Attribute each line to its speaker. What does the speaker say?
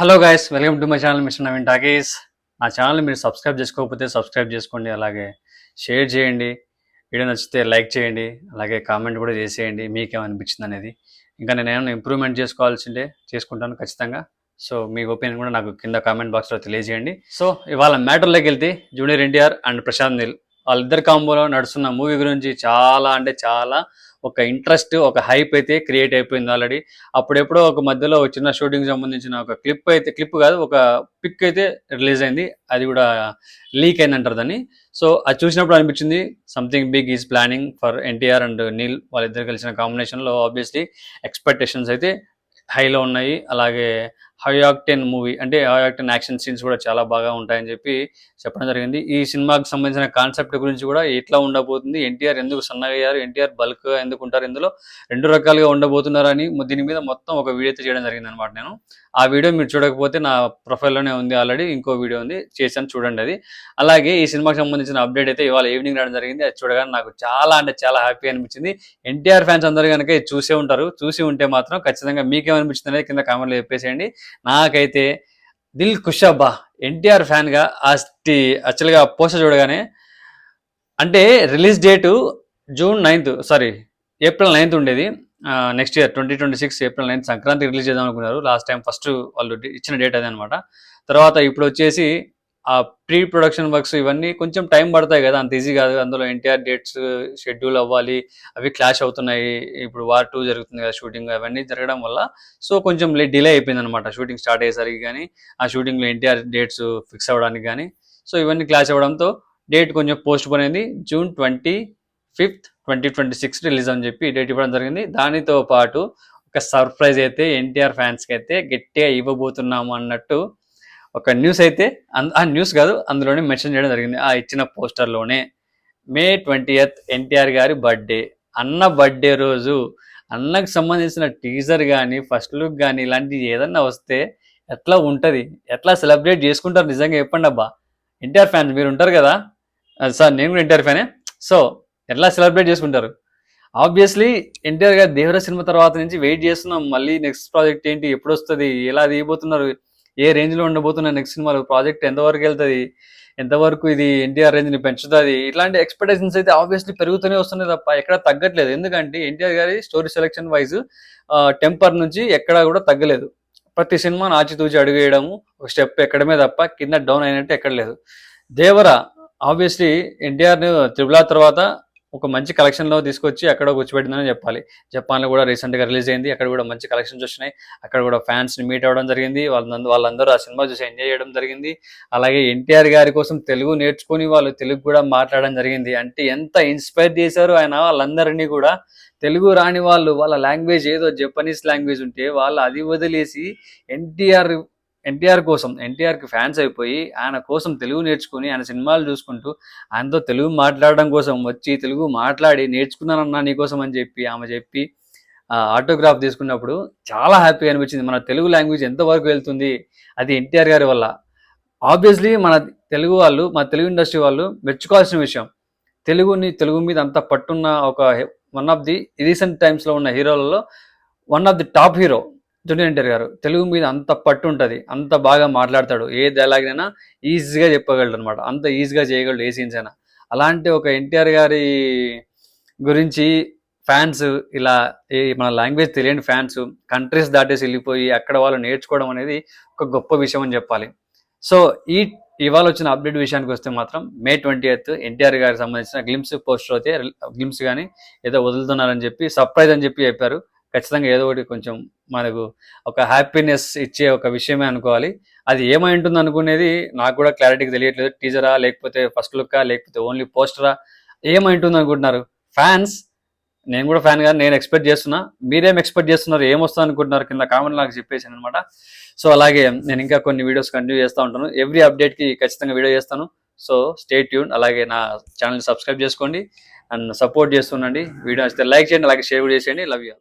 Speaker 1: Hello guys, welcome to my channel mister Naveen talkies. నా ఛానల్ని మీరు సబ్స్క్రైబ్ చేసుకోకపోతే సబ్స్క్రైబ్ చేసుకోండి, అలాగే షేర్ చేయండి. వీడియో నచ్చితే లైక్ చేయండి, అలాగే కామెంట్ కూడా చేసేయండి మీకేమనిపించింది అనేది. ఇంకా నేను ఏమైనా ఇంప్రూవ్మెంట్ చేసుకోవాల్సిందే చేసుకుంటాను ఖచ్చితంగా. సో మీ ఒపీనియన్ కూడా నాకు కింద కామెంట్ బాక్స్లో తెలియజేయండి. సో ఇవాళ మ్యాటర్లోకి వెళ్తే జూనియర్ ఎన్టీఆర్ అండ్ ప్రశాంత్ నీల్ వాళ్ళిద్దరు కాంబోలో నడుస్తున్న మూవీ గురించి చాలా అంటే చాలా ఒక ఇంట్రెస్ట్, ఒక హైప్ అయితే క్రియేట్ అయిపోయింది ఆల్రెడీ. అప్పుడెప్పుడో ఒక మధ్యలో చిన్న షూటింగ్ సంబంధించిన ఒక క్లిప్ కాదు, ఒక పిక్ అయితే రిలీజ్ అయింది. అది కూడా లీక్ అయింది అంటారు దాన్ని. సో అది చూసినప్పుడు అనిపించింది something big is planning for NTR and Neel. వాళ్ళిద్దరు కలిసిన కాంబినేషన్లో ఆబ్వియస్లీ ఎక్స్పెక్టేషన్స్ అయితే హైలో ఉన్నాయి. అలాగే హై ఆక్టెన్ మూవీ అంటే హై ఆక్టెన్ యాక్షన్ సీన్స్ కూడా చాలా బాగా ఉంటాయని చెప్పి చెప్పడం జరిగింది. ఈ సినిమాకి సంబంధించిన కాన్సెప్ట్ గురించి కూడా ఎట్లా ఉండబోతుంది, ఎన్టీఆర్ ఎందుకు సన్నగా అయ్యారు, ఎన్టీఆర్ బల్క్ ఎందుకు ఉంటారు, ఇందులో రెండు రకాలుగా ఉండబోతున్నారని దీని మీద మొత్తం ఒక వీడియో అయితే చేయడం జరిగింది అనమాట. నేను ఆ వీడియో మీరు చూడకపోతే నా ప్రొఫైల్లోనే ఉంది, ఆల్రెడీ ఇంకో వీడియో ఉంది, చేశాను చూడండి అది. అలాగే ఈ సినిమాకి సంబంధించిన అప్డేట్ అయితే ఇవాళ ఈవినింగ్ రావడం జరిగింది. అది చూడగానే నాకు చాలా అంటే చాలా హ్యాపీ అనిపించింది. ఎన్టీఆర్ ఫ్యాన్స్ అందరూ కనుక చూసే ఉంటారు, చూసి ఉంటే మాత్రం ఖచ్చితంగా మీకేమనిపించింది అనేది కింద కామెంట్లో చెప్పేసేయండి. నాకైతే దిల్ ఖుషబ్బా ఎన్టీఆర్ ఫ్యాన్గా యాక్చువల్గా పోస్టర్ చూడగానే. అంటే రిలీజ్ డేటు ఏప్రిల్ 9th ఉండేది. Next year 2026 April 9th Sankranti release చేద్దాం అనుకున్నారు లాస్ట్ టైం. ఫస్ట్ వాళ్ళు ఇచ్చిన డేట్ అదే అనమాట. తర్వాత ఇప్పుడు వచ్చేసి ఆ ప్రీ ప్రొడక్షన్ వర్క్స్ ఇవన్నీ కొంచెం టైం పడతాయి కదా, అంత ఈజీ కాదు. అందులో ఎన్టీఆర్ డేట్స్ షెడ్యూల్ అవ్వాలి, అవి క్లాష్ అవుతున్నాయి. ఇప్పుడు వార్ 2 జరుగుతుంది కదా షూటింగ్, అవన్నీ జరగడం వల్ల సో కొంచెం డిలే అయిపోయింది అనమాట షూటింగ్ స్టార్ట్ అయ్యేసరికి. కానీ ఆ షూటింగ్లో ఎన్టీఆర్ డేట్స్ ఫిక్స్ అవ్వడానికి కానీ సో ఇవన్నీ క్లాష్ అవ్వడంతో డేట్ కొంచెం పోస్ట్ పోన్ అయింది. June 25th 2026 రిలీజ్ అని చెప్పి డేట్ ఇవ్వడం జరిగింది. దానితో పాటు ఒక సర్ప్రైజ్ అయితే ఎన్టీఆర్ ఫ్యాన్స్కి అయితే గట్టిగా ఇవ్వబోతున్నాము అన్నట్టు ఒక న్యూస్ అయితే, ఆ న్యూస్ కాదు అందులోనే మెన్షన్ చేయడం జరిగింది. ఆ ఇచ్చిన పోస్టర్లోనే May 20th ఎన్టీఆర్ గారి బర్త్డే. అన్న బర్త్డే రోజు అన్నకు సంబంధించిన టీజర్ కానీ ఫస్ట్ లుక్ కానీ ఇలాంటివి ఏదన్నా వస్తే ఎట్లా ఉంటుంది, ఎట్లా సెలబ్రేట్ చేసుకుంటారు నిజంగా చెప్పండి అబ్బా. ఎన్టీఆర్ ఫ్యాన్స్ మీరు ఉంటారు కదా సార్, నేను కూడా ఎన్టీఆర్ ఫ్యానే. సో ఎట్లా సెలబ్రేట్ చేసుకుంటారు? ఆబ్వియస్లీ ఎన్టీఆర్ గారి దేవర సినిమా తర్వాత నుంచి వెయిట్ చేస్తున్నాం. మళ్ళీ నెక్స్ట్ ప్రాజెక్ట్ ఏంటి, ఎప్పుడు వస్తుంది, ఎలా తీయబోతున్నారు, ఏ రేంజ్లో ఉండబోతున్నారు నెక్స్ట్ సినిమాలో, ప్రాజెక్ట్ ఎంతవరకు వెళ్తుంది, ఎంతవరకు ఇది ఎన్టీఆర్ రేంజ్ని పెంచుతుంది, ఇట్లాంటి ఎక్స్పెక్టేషన్స్ అయితే ఆబ్వియస్లీ పెరుగుతూనే వస్తున్నాయి తప్ప ఎక్కడ తగ్గట్లేదు. ఎందుకంటే ఎన్టీఆర్ గారి స్టోరీ సెలెక్షన్ వైజ్ టెంపర్ నుంచి ఎక్కడా కూడా తగ్గలేదు. ప్రతి సినిమాను ఆచితూచి అడుగేయడము, ఒక స్టెప్ ఎక్కడమే తప్ప కింద డౌన్ అయినట్టు ఎక్కడ లేదు. దేవర ఆబ్వియస్లీ ఎన్టీఆర్ని త్రిబుల్ తర్వాత ఒక మంచి కలెక్షన్లో తీసుకొచ్చి అక్కడ కూర్చోబెట్టిందని చెప్పాలి. జపాన్లో కూడా రీసెంట్గా రిలీజ్ అయింది, అక్కడ కూడా మంచి కలెక్షన్స్ వచ్చినాయి. అక్కడ కూడా ఫ్యాన్స్ని మీట్ అవ్వడం జరిగింది, వాళ్ళందరూ ఆ సినిమా చూసి ఎంజాయ్ చేయడం జరిగింది. అలాగే ఎన్టీఆర్ గారి కోసం తెలుగు నేర్చుకుని వాళ్ళు తెలుగు కూడా మాట్లాడడం జరిగింది. అంటే ఎంత ఇన్స్పైర్ చేశారు ఆయన వాళ్ళందరినీ కూడా. తెలుగు రాని వాళ్ళు వాళ్ళ లాంగ్వేజ్ ఏదో జపనీస్ లాంగ్వేజ్ ఉంటే వాళ్ళు అది వదిలేసి ఎన్టీఆర్ కోసం, ఎన్టీఆర్కి ఫ్యాన్స్ అయిపోయి ఆయన కోసం తెలుగు నేర్చుకుని ఆయన సినిమాలు చూసుకుంటూ ఆయనతో తెలుగు మాట్లాడడం కోసం వచ్చి తెలుగు మాట్లాడి నేర్చుకున్నానన్నా నీకోసం అని చెప్పి ఆమె చెప్పి ఆటోగ్రాఫ్ తీసుకున్నప్పుడు చాలా హ్యాపీగా అనిపించింది. మన తెలుగు లాంగ్వేజ్ ఎంతవరకు వెళ్తుంది అది ఎన్టీఆర్ గారి వల్ల. ఆబ్వియస్లీ మన తెలుగు ఇండస్ట్రీ వాళ్ళు మెచ్చుకోవాల్సిన విషయం. తెలుగు మీద అంత పట్టున్న ఒక వన్ ఆఫ్ ది రీసెంట్ టైమ్స్లో ఉన్న హీరోలలో one of the top hero junior NTR గారు. తెలుగు మీద అంత పట్టు ఉంటుంది, అంత బాగా మాట్లాడతాడు, ఏ డైలాగ్ అయినా ఈజీగా చెప్పగలడు అనమాట, అంత ఈజీగా చేయగలడు ఏ సీన్స్ అయినా. అలాంటి ఒక ఎన్టీఆర్ గారి గురించి ఫ్యాన్స్ ఇలా మన లాంగ్వేజ్ తెలియని ఫ్యాన్స్ కంట్రీస్ దాటేసి వెళ్ళిపోయి అక్కడ వాళ్ళు నేర్చుకోవడం అనేది ఒక గొప్ప విషయం అని చెప్పాలి. సో ఇవాళ వచ్చిన అప్డేట్ విషయానికి వస్తే మాత్రం May 20th ఎన్టీఆర్ గారికి సంబంధించిన గ్లిమ్స్ పోస్టర్ అయితే గ్లిమ్స్ కానీ ఏదో వదులుతున్నారని చెప్పి సర్ప్రైజ్ అని చెప్పి చెప్పారు. ఖచ్చితంగా ఏదో ఒకటి కొంచెం మనకు ఒక హ్యాపీనెస్ ఇచ్చే ఒక విషయమే అనుకోవాలి. అది ఏమై ఉంటుంది అనుకునేది నాకు కూడా క్లారిటీగా తెలియట్లేదు. టీజరా, లేకపోతే ఫస్ట్ లుక్కా, లేకపోతే ఓన్లీ పోస్టరా, ఏమై ఉంటుంది అనుకుంటున్నారు ఫ్యాన్స్? నేను కూడా ఫ్యాన్ గారు, నేను ఎక్స్పెక్ట్ చేస్తున్నా. మీరేం ఎక్స్పెక్ట్ చేస్తున్నారు, ఏమొస్తుంది అనుకుంటున్నారు కింద కామెంట్ నాకు చెప్పేసాను అనమాట. సో అలాగే నేను ఇంకా కొన్ని వీడియోస్ కంటిన్యూ చేస్తూ ఉంటాను. ఎవ్రీ అప్డేట్కి ఖచ్చితంగా వీడియో చేస్తాను. So stay tune. అలాగే నా ఛానల్ సబ్స్క్రైబ్ చేసుకోండి అండ్ సపోర్ట్ చేస్తుండండి. వీడియో నచ్చితే లైక్ చేయండి, అలాగే షేర్ కూడా చేసేయండి. Love you.